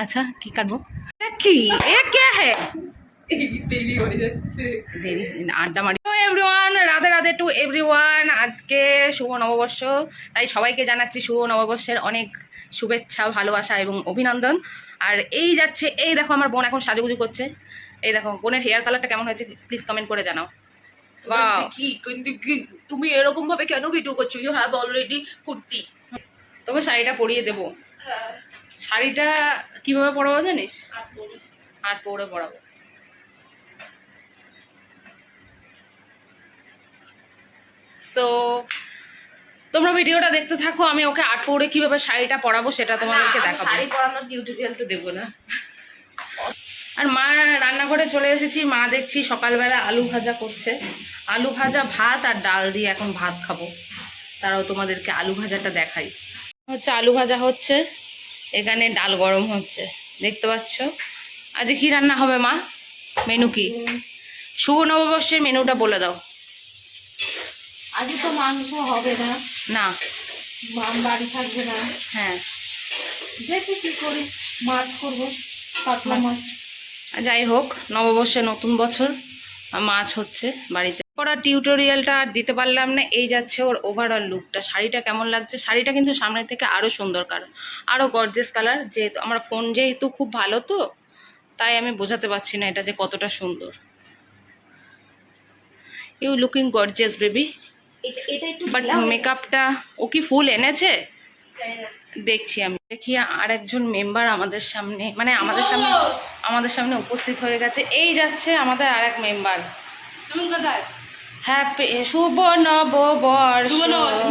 अच्छा की काटबो কি এ কে হে দেরি হয়ে যাচ্ছে দেরি আড্ডা মারি everyone Radhe Radhe to everyone আজকে শুভ নববর্ষ তাই সবাইকে জানাচ্ছি শুভ নববর্ষের অনেক শুভেচ্ছা ভালোবাসা এবং অভিনন্দন। আর এই যাচ্ছে এই দেখো আমার বোন এখন সাজুগুজু করছে। এই দেখো বোনের হেয়ার কালারটা কেমন হয়েছে প্লিজ কমেন্ট করে জানাও। তুমি এরকম ভাবে কেন ভিডিও করছো? You have already kurti. তোকে শাড়িটা পরিয়ে দেবো। শাড়িটা কিভাবে পরাবো জানিস? আট পরে পরাবো। সো তোমরা ভিডিওটা দেখতে থাকো, আমি ওকে আট পরে কিভাবে শাড়িটা পরাবো সেটা তোমাদেরকে দেখাবো। শাড়ি পরানোর টিউটোরিয়াল তো দেবো না। আর মা রান্নাঘরে চলে এসেছি। মা দেখছি সকালবেলা আলু ভাজা করছে। আলু ভাজা ভাত আর ডাল দিয়ে এখন ভাত খাবো। তারাও তোমাদেরকে আলু ভাজাটা দেখাই। হচ্ছে আলু ভাজা হচ্ছে, এখানে ডাল গরম হচ্ছে দেখতে পাচ্ছ। আজকে কি রান্না হবে মা? মেনু কি? শুভ নববর্ষের মেনুটা বলে দাও। আজ তো মাংস হবে না। না বাড়ি থাকবে না। হ্যাঁ দেখি কি করি, মাছ করবো, পাতলা মাছ। যাই হোক, নববর্ষে নতুন বছর, মাছ হচ্ছে বাড়িতে। পড়া টিউটোরিয়ালটা আর দিতে পারলাম না। এই যাচ্ছে ওর ওভারঅল লুকটা। শাড়িটা কেমন লাগছে? শাড়িটা কিন্তু সামনে থেকে আরও সুন্দর কালার, আরও গর্জিয়াস কালার। যেহেতু আমার ফোন যেহেতু খুব ভালো তো তাই আমি বোঝাতে পারছি না এটা যে কতটা সুন্দর। You looking gorgeous baby. এটা একটু বাট মেকআপটা ও কি ফুল এনেছে দেখছি আমি। দেখি আর একজন মেম্বার আমাদের সামনে, মানে আমাদের সামনে উপস্থিত হয়ে গেছে। এই যাচ্ছে আমাদের আর এক মেম্বার। হ্যাপি শুভ নববর্ষ।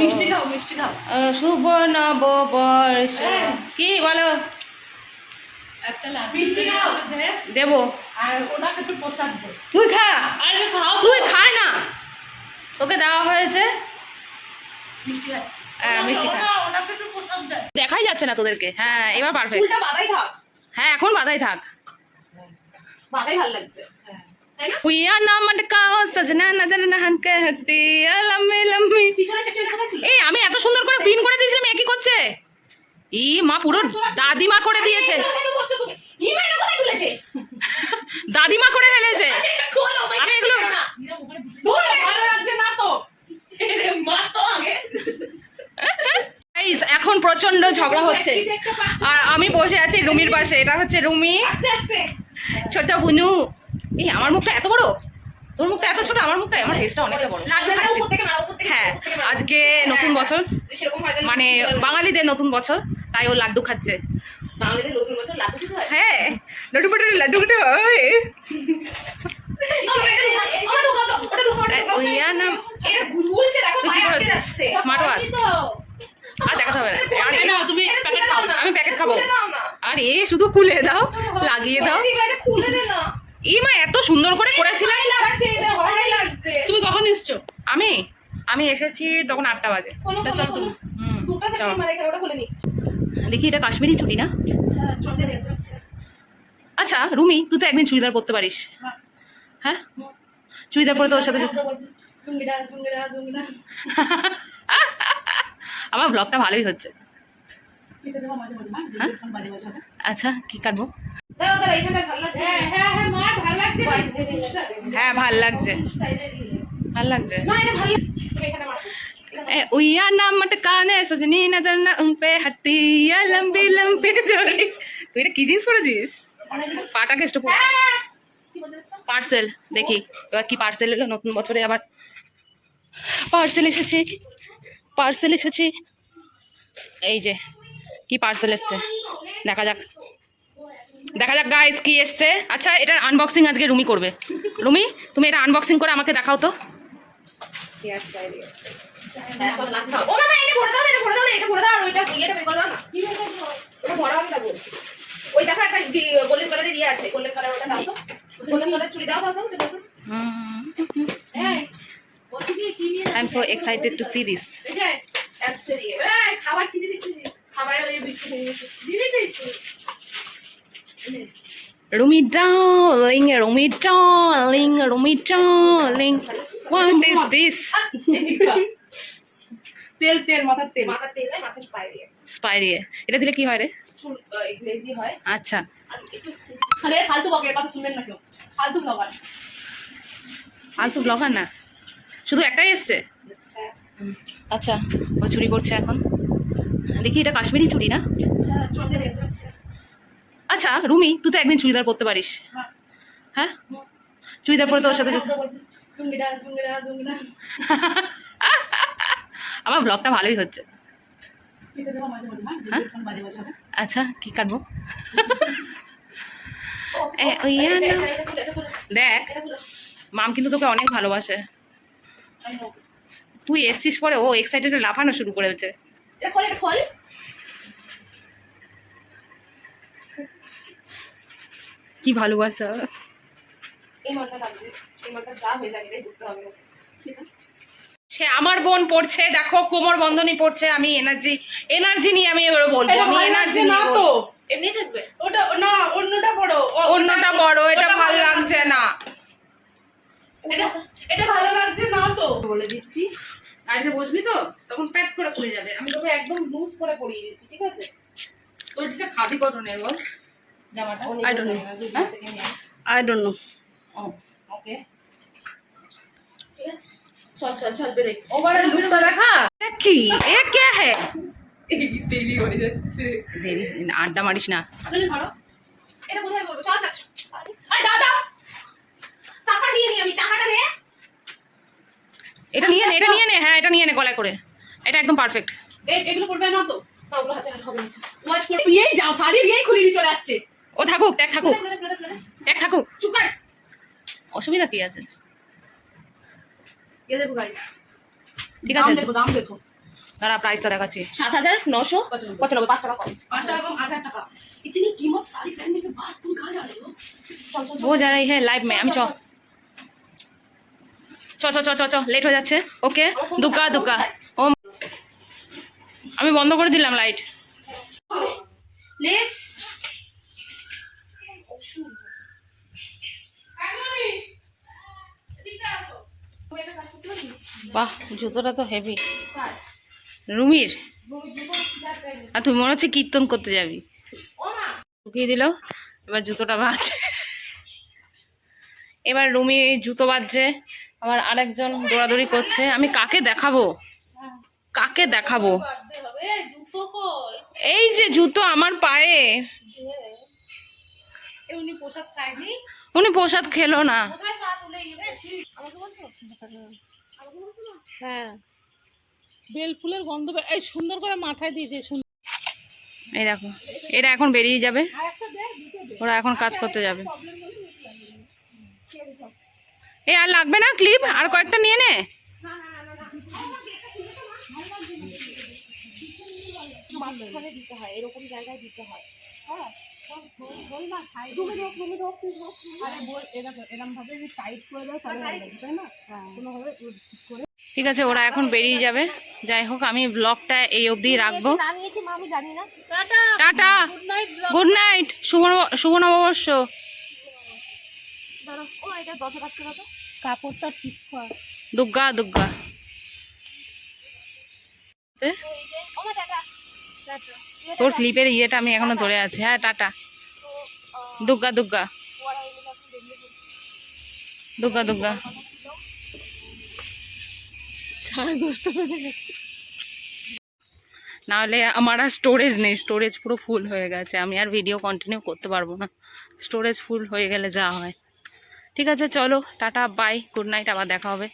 মিষ্টি খাও, মিষ্টি খাও। শুভ নববর্ষ। কি বলো? মিষ্টি খাও দেবো। আর ওনাকে একটু প্রসাদ দে। তুই খা। আরে খাও, তুই খায় না, তোকে দেওয়া হয়েছে। মিষ্টি খাচ্ছি। মিষ্টি খা। ওনাকে একটু প্রসাদ দে। দেখাই যাচ্ছে না তোদেরকে। হ্যাঁ এবার পারফেক্ট। চুলটা বাঁধাই থাক। হ্যাঁ এখন বাধাই থাক। বাঁধাই ভালো লাগছে। তাই না? हुआ नामन का सजना नजर नहन कहती लम्बी लम्बी। পিছনে সেটা কোথায় খুলে? এই আমি এত সুন্দর করে পিন করে দিয়েছিলাম, এ কি করছে? ই মা পুরো দাদিমা করে দিয়েছে। ইমেল কোথায় খুলেছে? দাদিমা করে ফেলেছে। খোলো আমি এগুলো ভালো লাগছে না তো। এরে মা তো আগে। গাইস এখন প্রচন্ড ঝগড়া হচ্ছে আর আমি বসে আছি রুমির পাশে। এটা হচ্ছে রুমি, আস্তে আস্তে। ছোট বুনু। এই আমার মুখটা এত বড়, তোর মুখটা এত ছোট। আমার মুখটা, আমার ফেসটা অনেকটা বড়। উপর থেকে মারো, উপর থেকে। হ্যাঁ আজকে নতুন বছর, সেরকম হয় না। মানে বাঙালিদের নতুন বছর, তাই ও লাড্ডু খাচ্ছে। বাঙালিদের নতুন বছর লাড্ডু খেতে হয়। হ্যাঁ লড্ডু পটু লাড্ডু খেতে হয়। ওইয়া নাম এটা ঘুরছে, দেখো তুই কি পায়ে করেছিস? আসছে। Smart watch. আর দেখাতে হবে না। আরে না, তুমি প্যাকেট খাও না। আমি প্যাকেট খাবো। খুলে দাও না। আর এ শুধু খুলে দাও, লাগিয়ে দাও। এটা খুলে দে না। এই মা এত সুন্দর করে করেছিলাম। ভালো লাগছে, এটা ভালো লাগছে। তুমি কখন এসছো? আমি এসেছি তখন 8টা বাজে। খোলো, তা খোলো, চল তুমি। খোলো। দুটো চল। সেকেন্ড মানে এখানে ওটা খুলে নি। দেখি এটা কাশ্মীরি চুড়ি না? চলতে দেখতে পাচ্ছি। আচ্ছা রুমি, তুই তো একদিন চুড়িদার পরতে পারিস। হ্যাঁ চুড়িদার পরে তোর সাথে সাথে জুঙ্গিডা জুঙ্গিডা জুঙ্গিডা। আমার ব্লগটা ভালোই হচ্ছে। এটা দেখো মাঝে মাঝে না, হ্যাঁ? মাঝে মাঝে না। আচ্ছা কি কাটবো? দাঁড়াও দাঁড়াও, এখানে ভালো লাগছে। হ্যাঁ হ্যাঁ হ্যাঁ, মার ভালো লাগছে। হ্যাঁ ভাল লাগছে, ভাল লাগছে। না এটা ভালো লাগছে। তুমি এখানে মারো। उइया ना मटकाने सजनी नजर ना उन पे हत्तिया लंबी लंबी जोड़ी। তুই এটা কি জিনিস পরেছিস? পাটা কেষ্ট পর কি বলছো? পার্সেল দেখি এবার কি পার্সেল এলো নতুন বছরে। আবার পার্সেল এসেছে। এই যে কি পার্সেল এসছে দেখা যাক গাইস কি এসছে। আচ্ছা এটার আনবক্সিং আজকে রুমি করবে। রুমি তুমি এটা আনবক্সিং করে আমাকে দেখাও তো। হ্যাঁ সব লাগছে। ও না না, এটা ভরে দাও না, এটা ভরে দাও না, এটা ভরে দাও। আর ওইটা ইয়েটা বের করে দাও না। কি বের করব? ওটা ভরা আমি তা বলছি। ওই দেখো একটা গোল্ডেন কালারের ইয়ে আছে, গোল্ডেন কালার, ওটা দাও তো। গোল্ডেন কালার চুড়ি দাও দাও দাও। এই বলছি কি নিয়ে? I am so excited to C this. এই যে অ্যাপসের ইয়ে। এই খাবার কি দিবি? খাবারের ওই বিস্কুট দিবি দিবি। Rumi darling, what is this? তেল মাথার তেল, মাথার তেল না, মাথার স্পাইরিয়ে। স্পাইরিয়ে। এটা দিলে কি হয় রে? চুল গ্লেজি হয়। আচ্ছা আর একটু আরে ফালতু বকে, কথা শুনবেন না কেউ, ফালতু ব্লগার। ফালতু ব্লগার না, শুধু একটাই এসছে। আচ্ছা ও চুরি করছে এখন, দেখি এটা কাশ্মীরি চুড়ি না? চোখে দেখতে পাচ্ছি। আচ্ছা রুমি, তুই তো একদিন চুড়িদার পরতে পারিস। হ্যাঁ চুড়িদার পরে তোর সাথে জুঙ্গিডা জুঙ্গিডা জুঙ্গিডা। আমার ব্লগটা ভালোই হচ্ছে। এটা দেখো মাঝে মাঝে, হ্যাঁ? মাঝে মাঝে হবে। আচ্ছা কি কাটবো? এ, এটা ওই এটা না। এটা খুলে, এটা খুলে, দেখ এটা খুলে। মাম কিন্তু তোকে অনেক ভালোবাসে। I know. তুই এসছিস পরে ও এক্সাইটেড লাফানো শুরু করেছে। এটা খোল, এটা খোল। কি ভালোবাসা। এই মালটা লাগবে, এই মালটা যা হয়ে যাবে এটাই করতে হবে। ঠিক আছে? সে আমার বোন পড়ছে, দেখো কোমর বন্ধনী পড়ছে। আমি এনার্জি নিয়ে আমি এবারে বলবো, এটা আমি ভালো এনার্জি লাগছে না না তো। তো। এমনি থাকবে ওটা না, অন্যটা বড়। অন্যটা বড়, এটা ওটা ভালো লাগছে না। এটা এটা ভালো লাগছে না তো। বলে দিচ্ছি, গাড়িতে বসবি তো তখন প্যাক করে খুলে যাবে। আমি তোকে একদম লুজ করে পরিয়ে দিচ্ছি, ঠিক আছে? তোর এটা খাদি কটনের বল জামাটা? I don't know. I don't know. Okay ঠিক আছে, চল চল চল বেরোই। ওভার লুকটা দেখা। এটা কি এ কে হে? দেরি হয়ে যাচ্ছে। দেরি, আড্ডা মারিস না। তুমি ধরো, এটা কোথায় বলবো? চল কাছ। আরে দাদা, টাকা নিয়ে নি আমি, টাকাটা দে। এটা নিয়ে নে, এটা নিয়ে নে। হ্যাঁ এটা নিয়ে নে গলায় করে, এটা একদম পারফেক্ট। এগুলো করবে না তো? না ওগুলো হাতে হাতে হবে না। ওয়াচ করে এই যাও, শাড়ি এই খুলে নিয়ে চলে যাচ্ছে। ও থাকুক, ট্যাগ থাকুক, খুলে দে, খুলে দে। ট্যাগ থাকুক, চুপ কর। অসুবিধা কি আছে? এ দেখো গাইস, ঠিক আছে দাম দেখো। দাঁড়া প্রাইসটা দেখাচ্ছি। 7,995, 5 টাকা কম। 5 টাকা कम 8,000 টাকা। इतनी कीमत साड़ी पहनने के बाद तुम कहाँ जा रहे हो? चल चल वो जा रही है लाइव में। আমি চ চ চ চ চ চ লেট হয়ে যাচ্ছে। ওকে দুকা দুকা। ও আমি বন্ধ করে দিলাম লাইট। लेस বাহ জুতোটা তো হেভি রুমির। আর তুই মনে হচ্ছে কীর্তন করতে যাবি। ঢুকিয়ে দিল, এবার জুতোটা বাজছে। এবার রুমি জুতো বাজছে, আবার আরেকজন দৌড়াদৌড়ি করছে। আমি কাকে দেখাবো, কাকে দেখাবো? এই যে জুতো আমার পায়ে। উনি পোশাক খায়নি, উনি প্রসাদ খেলো না। কোথায় পা তুলে গেলে? আমাকে বলছো? হ্যাঁ বেল ফুলের গন্ধ এই সুন্দর করে মাথায় দিয়ে দিয়ে সুন্দর। এই দেখো এরা এখন বেরিয়ে যাবে, ওরা এখন কাজ করতে যাবে। এ আর লাগবে না ক্লিপ, আর কয়েকটা নিয়ে নে। মাঝখানে দিতে হয়, এরকম জায়গায় দিতে হয়। হ্যাঁ এরকম ভাবে টাইট করে দাও তাহলে ভালো লাগবে, তাই না? কোনোভাবে ঠিক আছে ওরা এখন বেরিয়ে যাবে। যাই হোক আমি ব্লগটা এই অবধি রাখবো। আমি জানি না। টাটা, গুড নাইট, শুভ নববর্ষ। ধরো ও এটা 10 রাখতে হবে। কাপড়টা ঠিক কর। দুর্গা দুর্গা। ও মা টাটা। তোর ক্লিপের ইয়েটা আমি এখনো ধরে আছি। হ্যাঁ টাটা, দুর্গা দুর্গা দুর্গা দুর্গা। 10:30 বেজে গেছে। নাহলে আমার আর স্টোরেজ নেই, স্টোরেজ পুরো ফুল হয়ে গেছে। আমি আর ভিডিও কন্টিনিউ করতে পারবো না, স্টোরেজ ফুল হয়ে গেলে যা হয়। ঠিক আছে চলো টাটা বাই, গুড নাইট, আবার দেখা হবে।